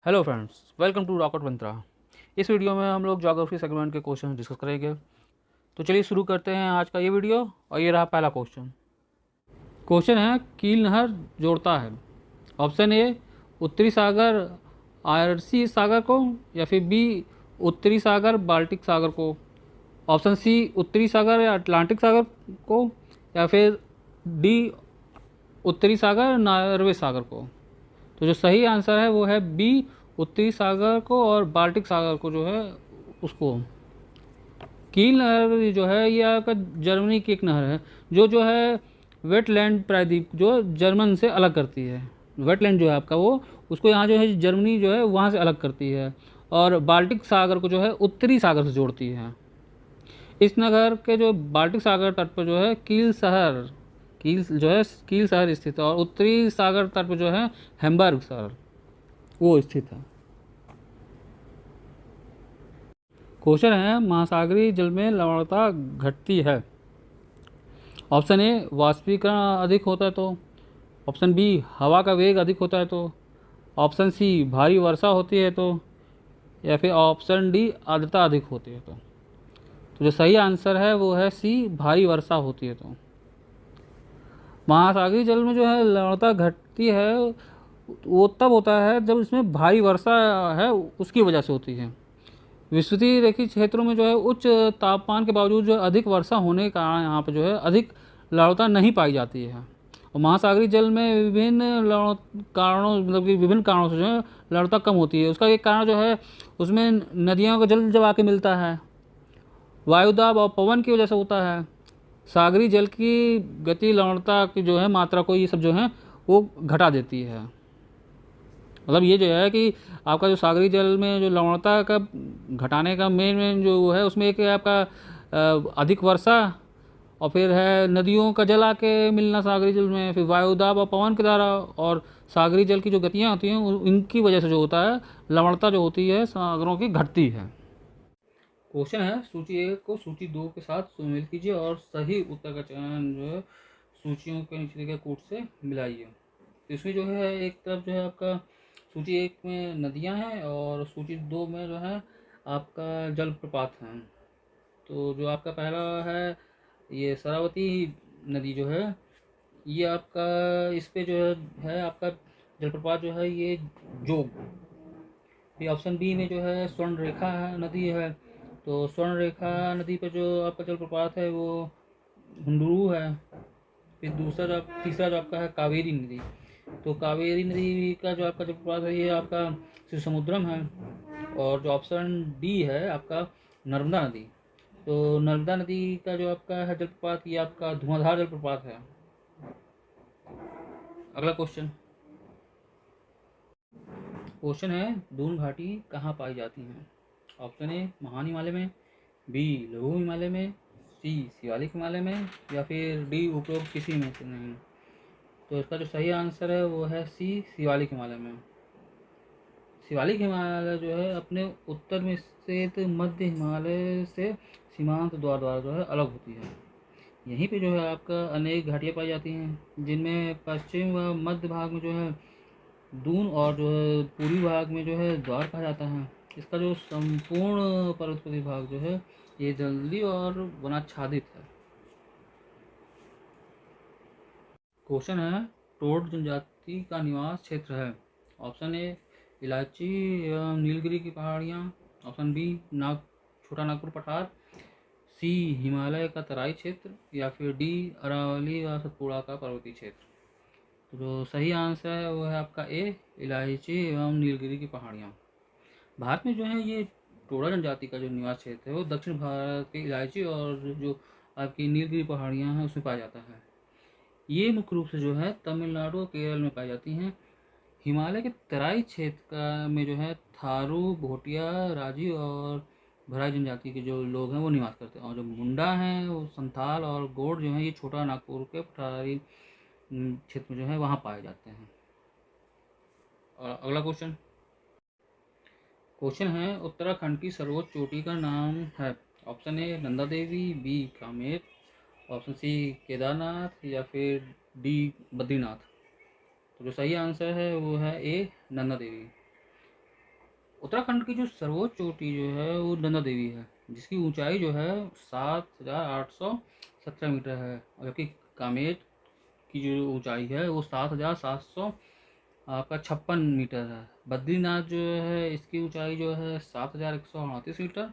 Hello friends, welcome to Rocket Mantra. इस video में हम लोग ज्योग्राफी सेगमेंट के क्वेश्चन डिस्कस करेंगे। तो चलिए शुरू करते हैं आज का ये वीडियो। और ये रहा पहला क्वेश्चन। क्वेश्चन है, कील नहर जोड़ता है ऑप्शन ए उत्तरी सागर आयरसी सागर को, या फिर बी उत्तरी सागर बाल्टिक सागर को, ऑप्शन सी उत्तरी सागर या अटलांटिक सागर को, या फिर डी उत्तरी सागर नॉर्वे सागर को। तो जो सही आंसर है वो है बी उत्तरी सागर को और बाल्टिक सागर को जो है उसको। कील नहर जो है ये आपका जर्मनी की एक नहर है जो है वेटलैंड प्रायद्वीप जो जर्मन से अलग करती है। वेटलैंड जो है आपका वो उसको यहाँ जो है जर्मनी जो है वहाँ से अलग करती है, और बाल्टिक सागर को जो है उत्तरी सागर से जोड़ती है। इस नगर के जो बाल्टिक सागर तट पर जो है कील जो है कील शहर स्थित है, और उत्तरी सागर तट पर जो है हैम्बर्ग शहर वो स्थित है। क्वेश्चन है, महासागरीय जल में लवणता घटती है। ऑप्शन ए वाष्पीकरण अधिक होता है तो, ऑप्शन बी हवा का वेग अधिक होता है तो, ऑप्शन सी भारी वर्षा होती है तो, या फिर ऑप्शन डी आर्द्रता अधिक होती है तो जो सही आंसर है वो है सी भारी वर्षा होती है तो। महासागरीय जल में जो है लवणता घटती है वो तब होता है जब इसमें भारी वर्षा है उसकी वजह से होती है। विस्तृतीय रेखीय क्षेत्रों में जो है उच्च तापमान के बावजूद जो है अधिक वर्षा होने के कारण यहाँ पर जो है अधिक लवणता नहीं पाई जाती है। और महासागरीय जल में विभिन्न कारणों मतलब कि विभिन्न कारणों से जो है लवणता कम होती है। उसका एक कारण जो है उसमें नदियों का जल जब आके मिलता है, वायुदाब और पवन की वजह से होता है। सागरीय जल की गति लवणता की जो है मात्रा को ये सब जो है वो घटा देती है। मतलब ये जो है कि आपका जो सागरीय जल में जो लवणता का घटाने का मेन जो है उसमें एक है आपका अधिक वर्षा, और फिर है नदियों का जल आके मिलना सागरीय जल में, फिर वायुदाब और पवन के द्वारा, और सागरीय जल की जो गतियाँ होती हैं इनकी वजह से जो होता है लवणता जो होती है सागरों की घटती है। क्वेश्चन है, सूची एक को सूची दो के साथ सुमेल कीजिए और सही उत्तर का चयन जो है सूचियों के नीचे के कोट से मिलाइए। तो इसमें जो है एक तरफ जो है आपका सूची एक में नदियां हैं और सूची दो में जो है आपका जलप्रपात हैं। तो जो आपका पहला है ये शरावती नदी जो है ये आपका इस पे जो है आपका जलप्रपात जो है ये जोग। फिर ऑप्शन बी में जो है स्वर्ण रेखा नदी है, तो स्वर्ण रेखा नदी पे जो आपका जलप्रपात है वो हुंडरू है। फिर तीसरा जो आपका है कावेरी नदी, तो कावेरी नदी का जो आपका जलप्रपात है ये आपका शिव समुद्रम है। और जो ऑप्शन डी है आपका नर्मदा नदी, तो नर्मदा नदी का जो आपका है जलप्रपात ये आपका धुआंधार जलप्रपात है। अगला क्वेश्चन है, दून घाटी कहाँ पाई जाती है। ऑप्शन ए महान हिमालय में, बी लघु हिमालय में, सी शिवालिक हिमालय में, या फिर डी उपरोक्त किसी में से नहीं। तो इसका जो सही आंसर है वो है सी शिवालिक हिमालय में। शिवालिक हिमालय जो है अपने उत्तर में स्थित मध्य हिमालय से सीमांत द्वारा जो है अलग होती है। यहीं पे जो है आपका अनेक घाटियाँ पाई जाती हैं जिनमें पश्चिम व मध्य भाग में जो है दून, और जो है पूर्वी भाग में जो है द्वार कहा जाता है। इसका जो संपूर्ण पर्वतों भाग जो है ये जल्दी और वनाच्छादित है। क्वेश्चन है, टोड जनजाति का निवास क्षेत्र है। ऑप्शन ए इलायची एवं नीलगिरी की पहाड़ियाँ, ऑप्शन बी छोटा नागपुर पठार, सी हिमालय का तराई क्षेत्र, या फिर डी अरावली व सतपुड़ा का पर्वतीय क्षेत्र। तो जो सही आंसर है वो है आपका ए इलायची एवं नीलगिरी की पहाड़ियाँ। भारत में जो है ये टोडा जनजाति का जो निवास क्षेत्र है वो दक्षिण भारत के इलायची और जो आपकी नीलगिरी पहाड़ियाँ हैं उसमें पाया जाता है। ये मुख्य रूप से जो है तमिलनाडु और केरल में पाई जाती हैं। हिमालय के तराई क्षेत्र का में जो है थारू, भोटिया, राजी और भराई जनजाति के जो लोग हैं वो निवास करते हैं, और जो मुंडा हैं वो संथाल और गोंड जो है ये छोटा नागपुर के पठारी क्षेत्र में जो है वहाँ पाए जाते हैं। और अगला क्वेश्चन है, उत्तराखंड की सर्वोच्च चोटी का नाम है। Option A Nanda Devi, B Kamet, option C Kedarnath, या फिर डी बद्रीनाथ। तो जो सही आंसर है वो है ए नंदा देवी। उत्तराखंड की जो सर्वोच्च चोटी जो है वो नंदा देवी है, जिसकी ऊंचाई जो है 7,817 मीटर है, और जबकि कामेट की जो ऊंचाई है वो 7,700 आपका 56 मीटर है। बद्रीनाथ जो है इसकी ऊंचाई जो है 7,138 मीटर,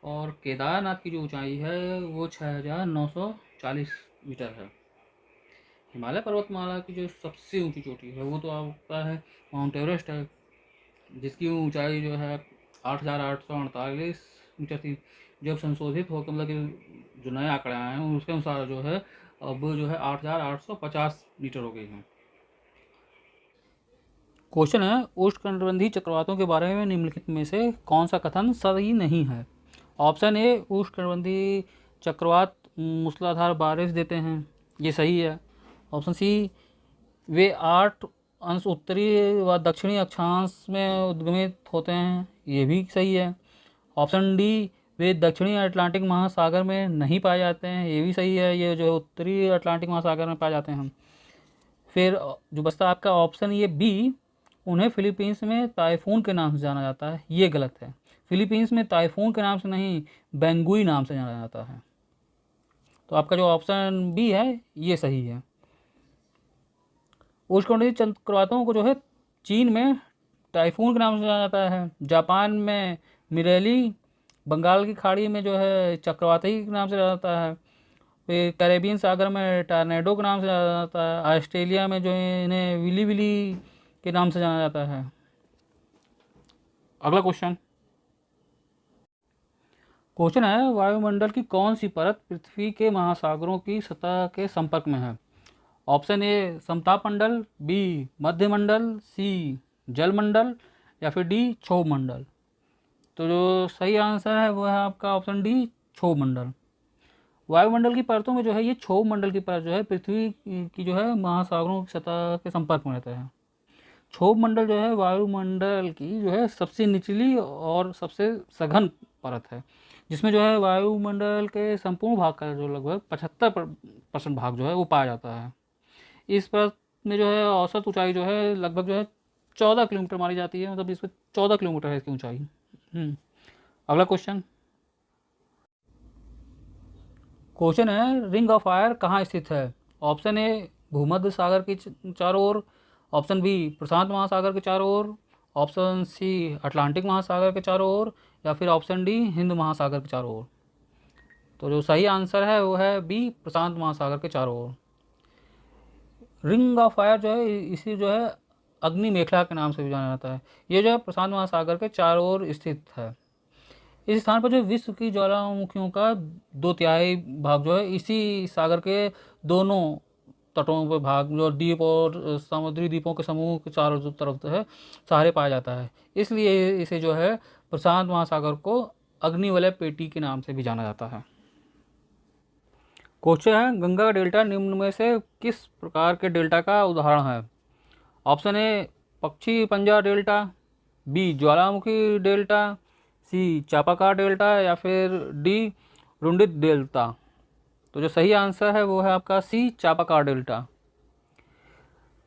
और केदारनाथ की जो ऊंचाई है वो 6,940 मीटर है। हिमालय पर्वतमाला की जो सबसे ऊंची चोटी है वो तो आपका है माउंट एवरेस्ट है, जिसकी ऊंचाई जो है 8,848 मीटर थी। जब संशोधित होकर मतलब कि जो नए आंकड़े आए हैं उसके अनुसार जो है अब जो है 8,850 मीटर हो गई है। क्वेश्चन है, उष्णकटिबंधीय चक्रवातों के बारे में निम्नलिखित में से कौन सा कथन सही नहीं है? ऑप्शन ए, उष्णकटिबंधीय चक्रवात मूसलाधार बारिश देते हैं, ये सही है। ऑप्शन सी, वे 8 अंश उत्तरी व दक्षिणी अक्षांश में उद्गमित होते हैं, ये भी सही है। ऑप्शन डी, वे दक्षिणी अटलांटिक महासागर में नहीं पाए जाते हैं, ये भी सही है। ये जो उत्तरी अटलांटिक महासागर में पाए जाते हैं। फिर जो बचता आपका ऑप्शन ये बी, उन्हें फिलीपींस में ताइफून के नाम से जाना जाता है, ये गलत है। फिलीपींस में ताइफून के नाम से नहीं, बेंगुई नाम से जाना जाता है। तो आपका जो ऑप्शन बी है ये सही है। उष्णकटिबंधीय चक्रवातों को जो है चीन में टाइफून के नाम से जाना जाता है, जापान में मिरेली, बंगाल की खाड़ी में जो है चक्रवाती के नाम से जाना जाता है, फिर कैरेबियन सागर में टॉर्नेडो के नाम से जाना जाता है, ऑस्ट्रेलिया में जो है इन्हें विली विली के नाम से जाना जाता है। अगला क्वेश्चन है, वायुमंडल की कौन सी परत पृथ्वी के महासागरों की सतह के संपर्क में है? ऑप्शन ए, समताप मंडल, बी, मध्यमंडल, सी, जलमंडल, या फिर डी, क्षोभ मंडल। तो जो सही आंसर है वो है आपका ऑप्शन डी, क्षोभ मंडल। वायुमंडल की परतों में जो है ये क्षोभ मंडल की परत जो है पृथ्वी की जो है महासागरों की सतह के संपर्क में रहता है। क्षोभ मंडल जो है वायुमंडल की जो है सबसे निचली और सबसे सघन परत है, जिसमें जो है वायुमंडल के संपूर्ण भाग का जो लगभग 75% भाग जो है वो पाया जाता है। इस परत में जो है औसत ऊंचाई जो है लगभग जो है 14 किलोमीटर मानी जाती है, मतलब इस पर 14 किलोमीटर है इसकी ऊंचाई। अगला क्वेश्चन है, रिंग ऑफ फायर कहाँ स्थित है? ऑप्शन ए, भूमध्य सागर के चारों ओर, ऑप्शन बी, प्रशांत महासागर के चारों ओर, ऑप्शन सी, अटलांटिक महासागर के चारों ओर, या फिर ऑप्शन डी, हिंद महासागर के चारों ओर। तो जो सही आंसर है वो है बी, प्रशांत महासागर के चारों ओर। रिंग ऑफ फायर जो है इसी जो है अग्नि मेखला के नाम से भी जाना जाता है। ये जो है प्रशांत महासागर के चारों ओर स्थित है। इस स्थान पर जो विश्व की ज्वालामुखियों का 2/3 भाग जो है इसी सागर के दोनों तटों पर भाग जो द्वीप और समुद्री द्वीपों के समूह के चारों तरफ जो है सहारे पाया जाता है, इसलिए इसे जो है प्रशांत महासागर को अग्निवलय पेटी के नाम से भी जाना जाता है। क्वेश्चन है, गंगा का डेल्टा निम्न में से किस प्रकार के डेल्टा का उदाहरण है? ऑप्शन ए, पक्षी पंजा डेल्टा, बी, ज्वालामुखी डेल्टा, सी, चापाकार डेल्टा, या फिर डी, रुंडित डेल्टा। तो जो सही आंसर है वो है आपका सी, चापाकार डेल्टा।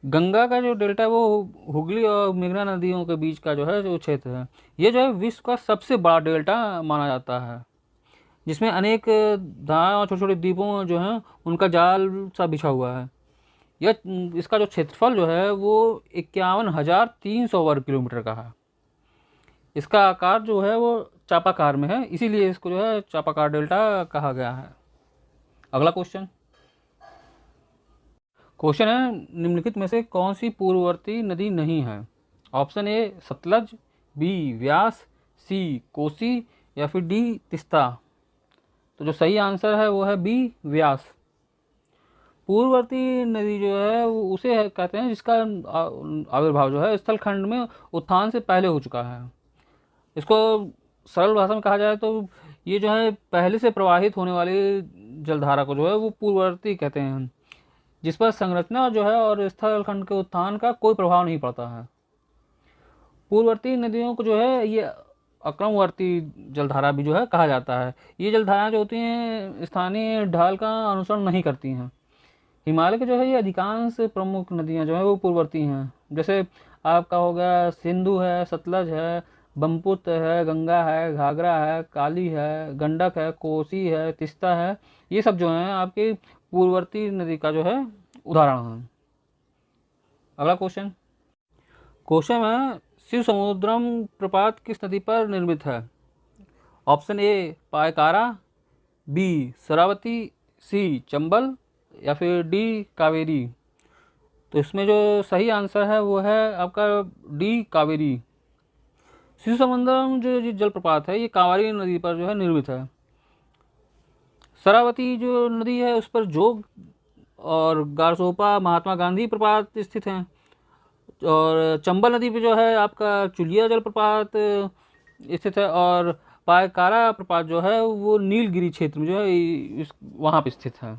गंगा का जो डेल्टा है वो हुगली और मेघना नदियों के बीच का जो है जो क्षेत्र है, ये जो है विश्व का सबसे बड़ा डेल्टा माना जाता है, जिसमें अनेक धाराएं और छोटे छोटे द्वीपों जो हैं उनका जाल सा बिछा हुआ है। यह इसका जो क्षेत्रफल जो है वो 51,300 वर्ग किलोमीटर का है। इसका आकार जो है वो चापाकार में है, इसीलिए इसको जो है चापाकार डेल्टा कहा गया है। अगला क्वेश्चन है, निम्नलिखित में से कौन सी पूर्ववर्ती नदी नहीं है? ऑप्शन ए, सतलज, बी, व्यास, सी, कोसी, या फिर डी, तिस्ता। तो जो सही आंसर है वो है बी, व्यास। पूर्ववर्ती नदी जो है वो उसे कहते हैं जिसका आविर्भाव जो है स्थल खंड में उत्थान से पहले हो चुका है। इसको सरल भाषा में कहा जाए तो ये जो है पहले से प्रवाहित होने वाली जलधारा को जो है वो पूर्ववर्ती कहते हैं, जिस पर संरचना जो है और स्थल खंड के उत्थान का कोई प्रभाव नहीं पड़ता है। पूर्ववर्ती नदियों को जो है ये अक्रमवर्ती जलधारा भी जो है कहा जाता है। ये जलधाराएं जो होती हैं स्थानीय ढाल का अनुसरण नहीं करती हैं। हिमालय के जो है ये अधिकांश प्रमुख नदियां जो है वो पूर्ववर्ती हैं, जैसे आपका हो गया सिंधु है, सतलज है, ब्रह्मपुत्र है, गंगा है, घाघरा है, काली है, गंडक है, कोसी है, तीस्ता है। ये सब जो हैं आपके पूर्ववर्ती नदी का जो है उदाहरण है। अगला क्वेश्चन है, शिव समुद्रम प्रपात किस नदी पर निर्मित है? Option A Pykara, B Sharavathi, C Chambal, या फिर डी कावेरी। तो इसमें जो सही आंसर है वो है आपका डी कावेरी। शिव समुद्रम जो जलप्रपात है ये कावेरी नदी पर जो है निर्मित है। शरावती जो नदी है उस पर जोग और गारसोपा महात्मा गांधी प्रपात स्थित हैं। और चंबल नदी पे जो है आपका चुलिया जलप्रपात स्थित है। और पायकारा प्रपात जो है वो नीलगिरी क्षेत्र में जो है वहाँ पे स्थित है।